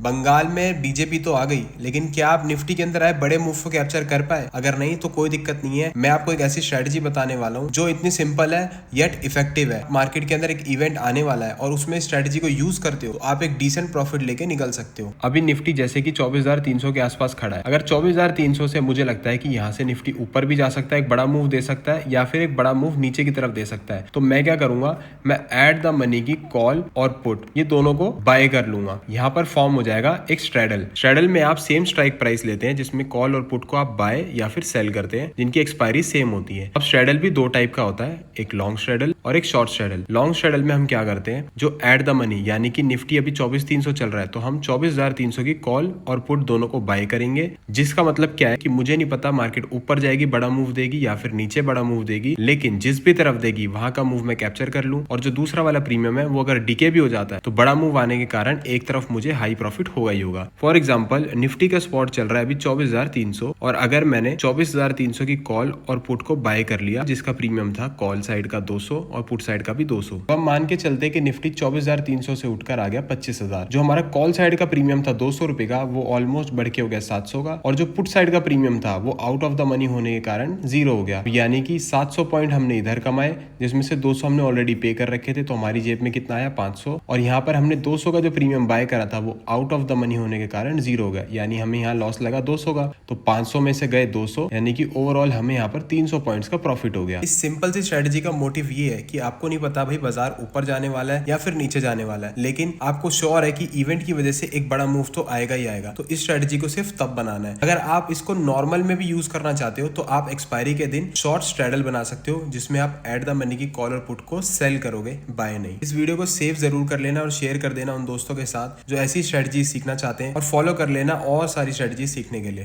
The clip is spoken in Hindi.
बंगाल में बीजेपी तो आ गई, लेकिन क्या आप निफ्टी के अंदर आए बड़े मूव को कैप्चर कर पाए? अगर नहीं तो कोई दिक्कत नहीं है, मैं आपको एक ऐसी स्ट्रेटजी बताने वाला हूँ जो इतनी सिंपल है येट इफेक्टिव है। मार्केट के अंदर एक इवेंट आने वाला है और उसमें स्ट्रेटजी को यूज करते हो तो आप एक डिसेंट प्रॉफिट लेके निकल सकते हो। अभी निफ्टी जैसे कि 24,300 के आसपास खड़ा है। अगर 24,300 से मुझे लगता है कि यहाँ से निफ्टी ऊपर भी जा सकता है, एक बड़ा मूव दे सकता है या फिर एक बड़ा मूव नीचे की तरफ दे सकता है, तो मैं क्या करूंगा, मैं एट द मनी की कॉल और पुट ये दोनों को बाय कर लूंगा। यहाँ पर फॉर्म हो जाएगा एक स्ट्रेडल में आप सेम स्ट्राइक प्राइस लेते हैं जिसमें कॉल और पुट को आप बाय या फिर सेल करते हैं, जिनकी एक्सपायरी सेम होती है। अब स्ट्रेडल भी दो टाइप का होता है, एक लॉन्ग स्ट्रेडल और एक शॉर्ट स्ट्रेडल। लॉन्ग स्ट्रेडल में हम क्या करते हैं, जो एट द मनी यानी कि निफ्टी अभी 24,300 चल रहा है तो हम 24,300 की कॉल और पुट दोनों को बाय करेंगे। जिसका मतलब क्या है कि मुझे नहीं पता मार्केट ऊपर जाएगी बड़ा मूव देगी या फिर नीचे बड़ा मूव देगी, लेकिन जिस भी तरफ देगी वहां का मूव मैं कैप्चर कर लूं। और जो दूसरा वाला प्रीमियम है वो अगर डीके भी हो जाता है तो बड़ा मूव आने के कारण एक तरफ मुझे हाई प्रॉफिट होगा ही होगा। फॉर एग्जाम्पल निफ्टी का स्पॉट चल रहा है अभी 24,300 और अगर मैंने 24,300 की कॉल और पुट को बाय कर लिया जिसका प्रीमियम था कॉल साइड का 200 और पुट साइड का भी 200, तो हम मान के चलते कि निफ्टी 24,300 से उठकर आ गया 25,000। जो हमारा कॉल साइड का प्रीमियम था 200 रुपए का वो ऑलमोस्ट बढ़ के हो गया 700 का, और जो पुट साइड का प्रीमियम था वो आउट ऑफ द मनी होने के कारण जीरो हो गया। यानी कि 700 पॉइंट हमने इधर कमाए जिसमें से 200 हमने ऑलरेडी पे कर रखे थे, तो हमारी जेब में कितना आया 500। और यहाँ पर हमने 200 का जो प्रीमियम बाय करा था वो आउट ऑफ द मनी होने के कारण जीरो हो गया, यानी हमें यहाँ लॉस लगा 200 का। तो 500 में से गए 200, यानी कि ओवरऑल हमें यहाँ पर 300 पॉइंट्स का प्रॉफिट हो गया। इस सिंपल सी स्ट्रेटजी का मोटिव ये है कि आपको नहीं पता भाई बाजार ऊपर जाने वाला है या फिर नीचे जाने वाला है, लेकिन आपको श्योर है कि इवेंट की वजह से एक बड़ा मूव तो आएगा ही आएगा। तो इस स्ट्रेटजी को सिर्फ तब बनाना है। अगर आप इसको नॉर्मल में भी यूज करना चाहते हो तो आप एक्सपायरी के दिन शॉर्ट स्ट्रेडल बना सकते हो जिसमें आप एट द मनी की कॉल और पुट को सेल करोगे, बाय नहीं। इस वीडियो को सेव जरूर कर लेना और शेयर कर देना उन दोस्तों के साथ जो ऐसी स्ट्रेटजी सीखना चाहते हैं, और फॉलो कर लेना और सारी स्ट्रेटजी सीखने के लिए।